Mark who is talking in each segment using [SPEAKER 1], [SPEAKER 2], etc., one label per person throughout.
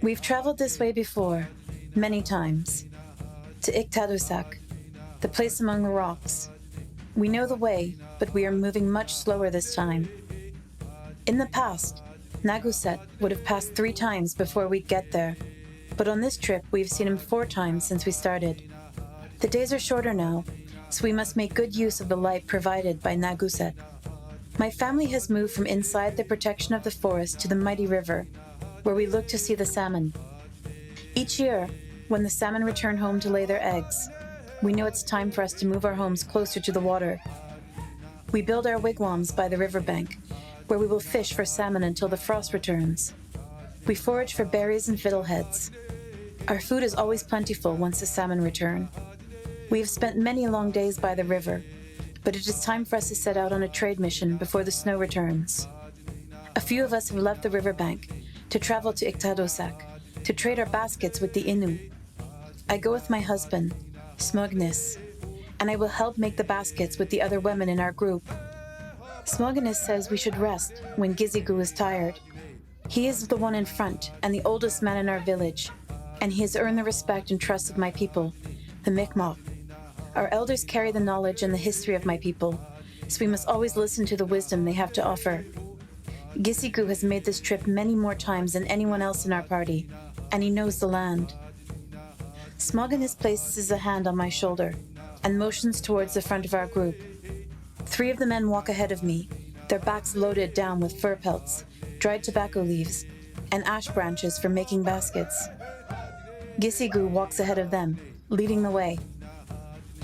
[SPEAKER 1] We've traveled this way before, many times. To Iqtadosak, the place among the rocks. We know the way, but we are moving much slower this time. In the past, Naguset would have passed 3 times before we'd get there, but on this trip we've seen him 4 times since we started. The days are shorter now, so we must make good use of the light provided by Naguset. My family has moved from inside the protection of the forest to the mighty river, where we look to see the salmon. Each year, when the salmon return home to lay their eggs, we know it's time for us to move our homes closer to the water. We build our wigwams by the riverbank, where we will fish for salmon until the frost returns. We forage for berries and fiddleheads. Our food is always plentiful once the salmon return. We have spent many long days by the river, but it is time for us to set out on a trade mission before the snow returns. A few of us have left the riverbank to travel to Iqtadosak, to trade our baskets with the Innu. I go with my husband, Smognis, and I will help make the baskets with the other women in our group. Smognis says we should rest when Gizigu is tired. He is the one in front and the oldest man in our village, and he has earned the respect and trust of my people, the Mi'kmaq. Our elders carry the knowledge and the history of my people, so we must always listen to the wisdom they have to offer. Gizigu has made this trip many more times than anyone else in our party, and he knows the land. Smognis places a hand on my shoulder and motions towards the front of our group. 3 of the men walk ahead of me, their backs loaded down with fur pelts, dried tobacco leaves, and ash branches for making baskets. Gizigu walks ahead of them, leading the way.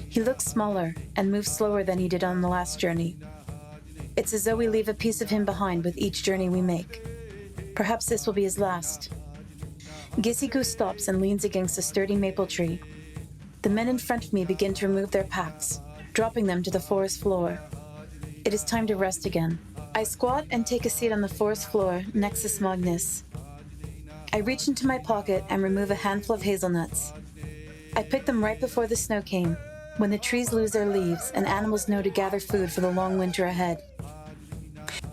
[SPEAKER 1] He looks smaller and moves slower than he did on the last journey. It's as though we leave a piece of him behind with each journey we make. Perhaps this will be his last. Gizigu stops and leans against a sturdy maple tree. The men in front of me begin to remove their packs, dropping them to the forest floor. It is time to rest again. I squat and take a seat on the forest floor next to Smognis. I reach into my pocket and remove a handful of hazelnuts. I picked them right before the snow came, when the trees lose their leaves and animals know to gather food for the long winter ahead.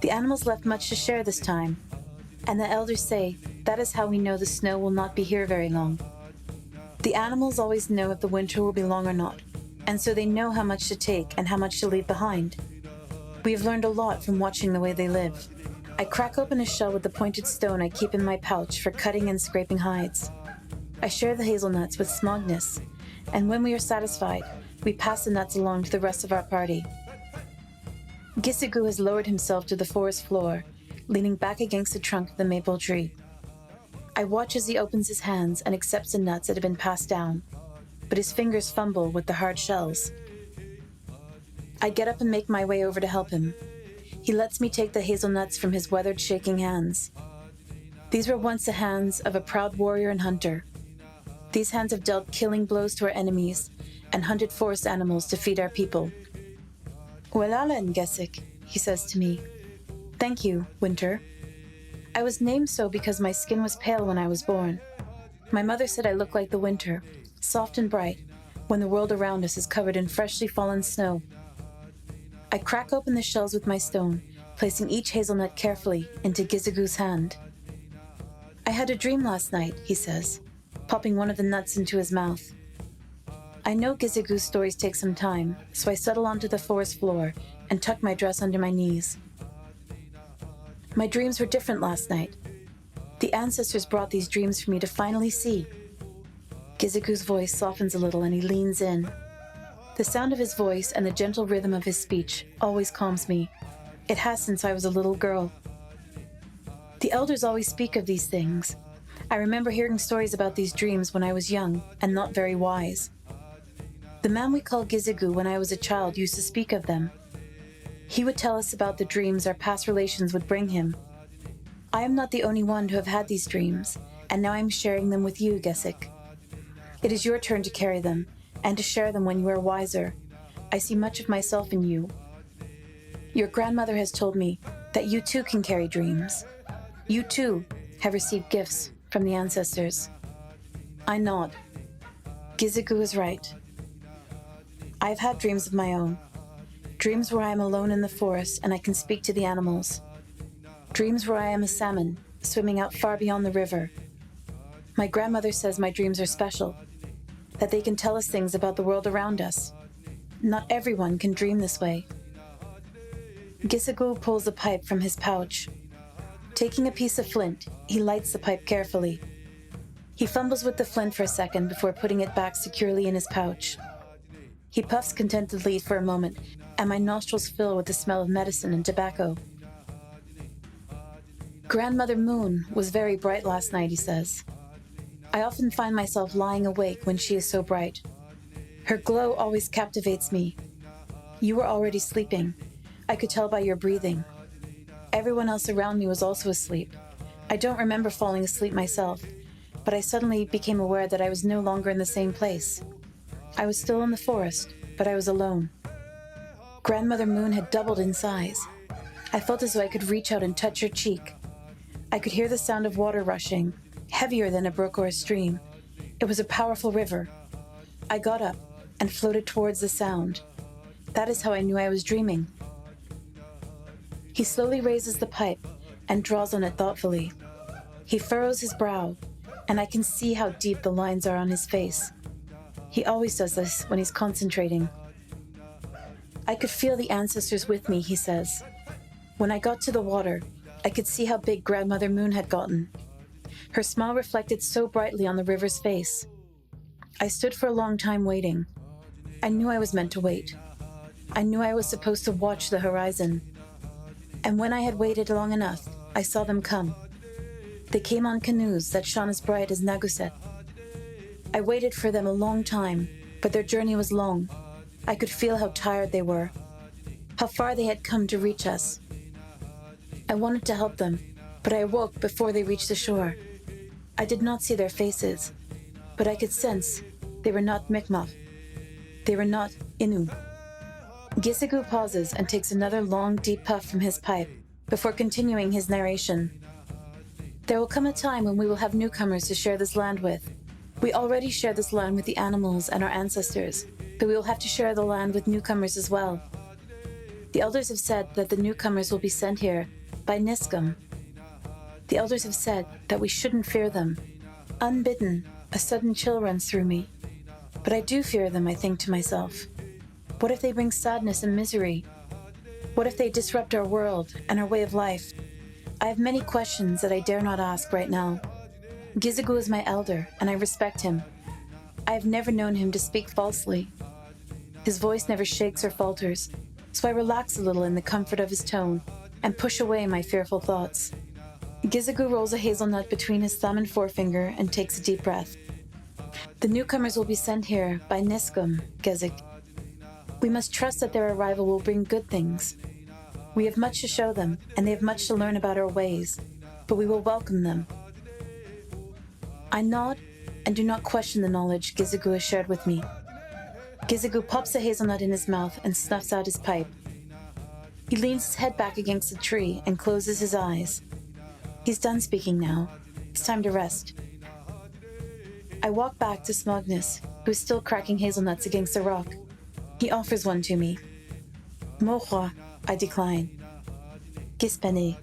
[SPEAKER 1] The animals left much to share this time, and the elders say that is how we know the snow will not be here very long. The animals always know if the winter will be long or not, and so they know how much to take and how much to leave behind. We have learned a lot from watching the way they live. I crack open a shell with the pointed stone I keep in my pouch for cutting and scraping hides. I share the hazelnuts with Smognis, and when we are satisfied, we pass the nuts along to the rest of our party. Gizigu has lowered himself to the forest floor, leaning back against the trunk of the maple tree. I watch as he opens his hands and accepts the nuts that have been passed down, but his fingers fumble with the hard shells. I get up and make my way over to help him. He lets me take the hazelnuts from his weathered, shaking hands. These were once the hands of a proud warrior and hunter. These hands have dealt killing blows to our enemies and hunted forest animals to feed our people. Welala Ngesik, he says to me. Thank you, Winter. I was named so because my skin was pale when I was born. My mother said I looked like the winter, soft and bright, when the world around us is covered in freshly fallen snow. I crack open the shells with my stone, placing each hazelnut carefully into Gizigu's hand. I had a dream last night, he says, popping one of the nuts into his mouth. I know Gizigu's stories take some time, so I settle onto the forest floor and tuck my dress under my knees. My dreams were different last night. The ancestors brought these dreams for me to finally see. Gizigu's voice softens a little and he leans in. The sound of his voice and the gentle rhythm of his speech always calms me. It has since I was a little girl. The elders always speak of these things. I remember hearing stories about these dreams when I was young and not very wise. The man we call Gizigu when I was a child used to speak of them. He would tell us about the dreams our past relations would bring him. I am not the only one to have had these dreams, and now I am sharing them with you, Gesik. It is your turn to carry them, and to share them when you are wiser. I see much of myself in you. Your grandmother has told me that you too can carry dreams. You too have received gifts from the ancestors. I nod. Gizugu is right. I have had dreams of my own. Dreams where I am alone in the forest and I can speak to the animals. Dreams where I am a salmon, swimming out far beyond the river. My grandmother says my dreams are special, that they can tell us things about the world around us. Not everyone can dream this way. Gizugu pulls a pipe from his pouch. Taking a piece of flint, he lights the pipe carefully. He fumbles with the flint for a second before putting it back securely in his pouch. He puffs contentedly for a moment, and my nostrils fill with the smell of medicine and tobacco. Grandmother Moon was very bright last night, he says. I often find myself lying awake when she is so bright. Her glow always captivates me. You were already sleeping. I could tell by your breathing. Everyone else around me was also asleep. I don't remember falling asleep myself, but I suddenly became aware that I was no longer in the same place. I was still in the forest, but I was alone. Grandmother Moon had doubled in size. I felt as though I could reach out and touch her cheek. I could hear the sound of water rushing, heavier than a brook or a stream. It was a powerful river. I got up and floated towards the sound. That is how I knew I was dreaming. He slowly raises the pipe and draws on it thoughtfully. He furrows his brow, and I can see how deep the lines are on his face. He always does this when he's concentrating. I could feel the ancestors with me, he says. When I got to the water, I could see how big Grandmother Moon had gotten. Her smile reflected so brightly on the river's face. I stood for a long time waiting. I knew I was meant to wait. I knew I was supposed to watch the horizon. And when I had waited long enough, I saw them come. They came on canoes that shone as bright as Naguset. I waited for them a long time, but their journey was long. I could feel how tired they were, how far they had come to reach us. I wanted to help them, but I awoke before they reached the shore. I did not see their faces, but I could sense they were not Mi'kmaq. They were not Innu. Gizugu pauses and takes another long, deep puff from his pipe before continuing his narration. There will come a time when we will have newcomers to share this land with. We already share this land with the animals and our ancestors, but we will have to share the land with newcomers as well. The elders have said that the newcomers will be sent here by Niskum. The elders have said that we shouldn't fear them. Unbidden, a sudden chill runs through me. But I do fear them, I think to myself. What if they bring sadness and misery? What if they disrupt our world and our way of life? I have many questions that I dare not ask right now. Gizugu is my elder, and I respect him. I have never known him to speak falsely. His voice never shakes or falters, so I relax a little in the comfort of his tone and push away my fearful thoughts. Gizugu rolls a hazelnut between his thumb and forefinger and takes a deep breath. The newcomers will be sent here by Niskum, Gesik. We must trust that their arrival will bring good things. We have much to show them, and they have much to learn about our ways, but we will welcome them. I nod and do not question the knowledge Gizugu has shared with me. Gizugu pops a hazelnut in his mouth and snuffs out his pipe. He leans his head back against a tree and closes his eyes. He's done speaking now. It's time to rest. I walk back to Smugness, who is still cracking hazelnuts against a rock. He offers one to me. Mohwa, I decline. Gispene.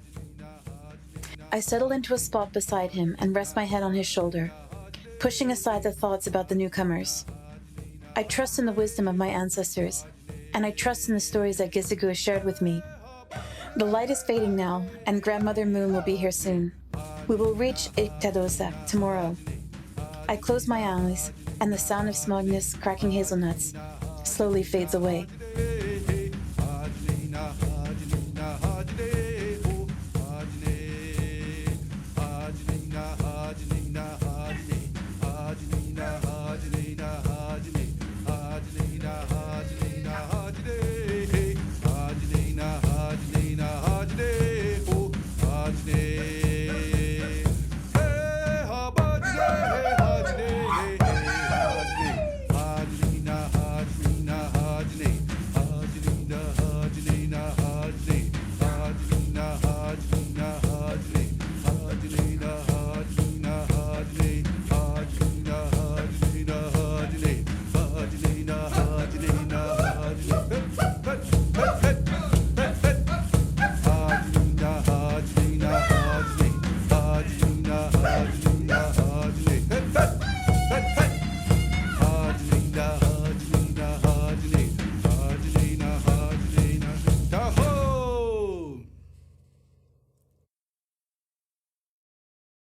[SPEAKER 1] I settle into a spot beside him and rest my head on his shoulder, pushing aside the thoughts about the newcomers. I trust in the wisdom of my ancestors, and I trust in the stories that Gizugu has shared with me. The light is fading now, and Grandmother Moon will be here soon. We will reach Iktadosak tomorrow. I close my eyes, and the sound of Smugness cracking hazelnuts slowly fades away.